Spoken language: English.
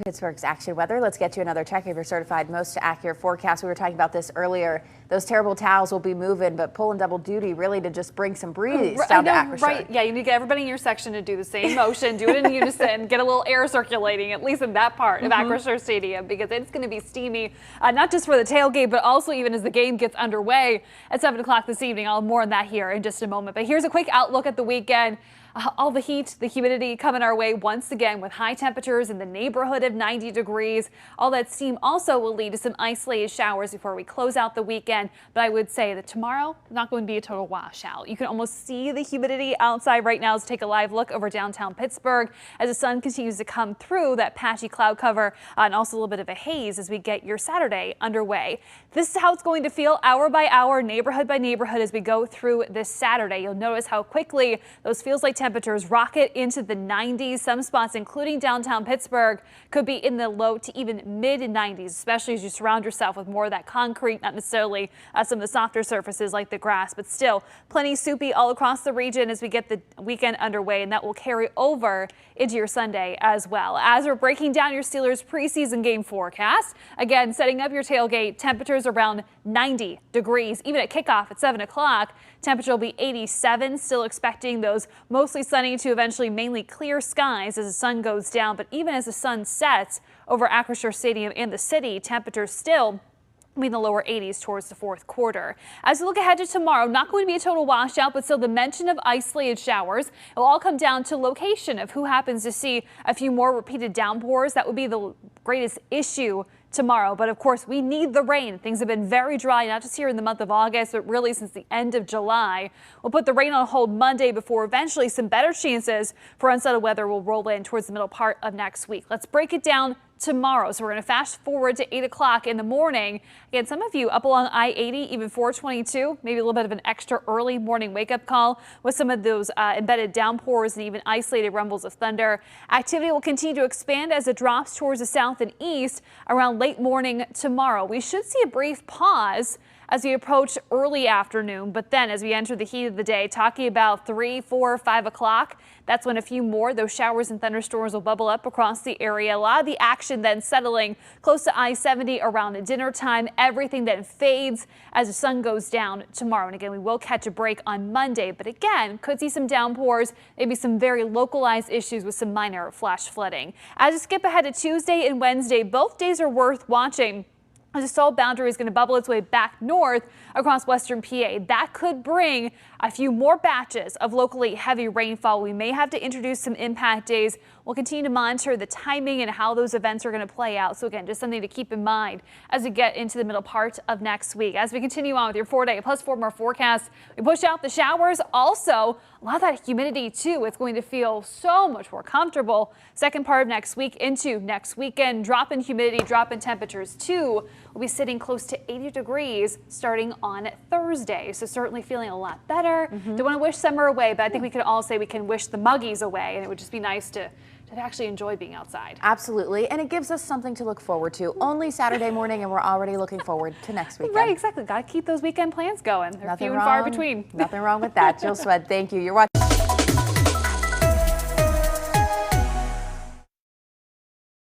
Pittsburgh's action weather. Let's get you another check of your certified most accurate forecast. We were talking about this earlier. Those terrible towels will be moving, but pulling double duty really to just bring some breeze down to Acrisure. Right. Yeah, you need to get everybody in your section to do the same motion, do it in unison, get a little air circulating, at least in that part of Acrisure Stadium, because it's going to be steamy, not just for the tailgate, but also even as the game gets underway at 7 o'clock this evening. I'll have more on that here in just a moment. But here's a quick outlook at the weekend. All the heat, the humidity coming our way once again with high temperatures in the neighborhood of 90 degrees. All that steam also will lead to some isolated showers before we close out the weekend. But I would say that tomorrow not going to be a total washout. You can almost see the humidity outside right now. Let's take a live look over downtown Pittsburgh as the sun continues to come through that patchy cloud cover and also a little bit of a haze as we get your Saturday underway. This is how it's going to feel hour by hour, neighborhood by neighborhood as we go through this Saturday. You'll notice how quickly those feels like temperatures rocket into the 90s. Some spots, including downtown Pittsburgh, could be in the low to even mid 90s, especially as you surround yourself with more of that concrete, not necessarily some of the softer surfaces like the grass, but still plenty soupy all across the region as we get the weekend underway, and that will carry over into your Sunday as well. As we're breaking down your Steelers preseason game forecast, again, setting up your tailgate, temperatures around 90 degrees, even at kickoff at 7 o'clock. Temperature will be 87, still expecting those mostly sunny to eventually mainly clear skies as the sun goes down. But even as the sun sets over Acrisure Stadium and the city, temperatures still in the lower 80s towards the fourth quarter. As we look ahead to tomorrow, not going to be a total washout, but still the mention of isolated showers. It will all come down to location of who happens to see a few more repeated downpours. That would be the greatest issue tomorrow. But of course, we need the rain. Things have been very dry, not just here in the month of August, but really since the end of July. We'll put the rain on hold Monday before eventually some better chances for unsettled weather will roll in towards the middle part of next week. Let's break it down tomorrow. So we're going to fast forward to 8 o'clock in the morning. Again, some of you up along I-80, even 422, maybe a little bit of an extra early morning wake up call with some of those embedded downpours and even isolated rumbles of thunder. Activity will continue to expand as it drops towards the south and east around late morning tomorrow. We should see a brief pause as we approach early afternoon, but then as we enter the heat of the day, talking about 3, 4, 5 o'clock, that's when a few more those showers and thunderstorms will bubble up across the area. A lot of the action then settling close to I-70 around dinner time. Everything then fades as the sun goes down tomorrow. And again, we will catch a break on Monday, but again, could see some downpours, maybe some very localized issues with some minor flash flooding. As we skip ahead to Tuesday and Wednesday, both days are worth watching. The salt boundary is going to bubble its way back north across western PA. That could bring a few more batches of locally heavy rainfall. We may have to introduce some impact days. We'll continue to monitor the timing and how those events are going to play out. So again, just something to keep in mind as we get into the middle part of next week. As we continue on with your 4-day plus 4 more forecast, we push out the showers. Also, a lot of that humidity too. It's going to feel so much more comfortable. Second part of next week into next weekend, drop in humidity, drop in temperatures too. We'll be sitting close to 80 degrees starting on Thursday. So certainly feeling a lot better. Don't want to wish summer away, but I think we could all say we can wish the muggies away, and it would just be nice to actually enjoy being outside. Absolutely. And it gives us something to look forward to. Only Saturday morning, and we're already looking forward to next weekend. Right, exactly. Got to keep those weekend plans going. They're few and far between. Nothing wrong with that. Jill Swed, thank you. You're watching.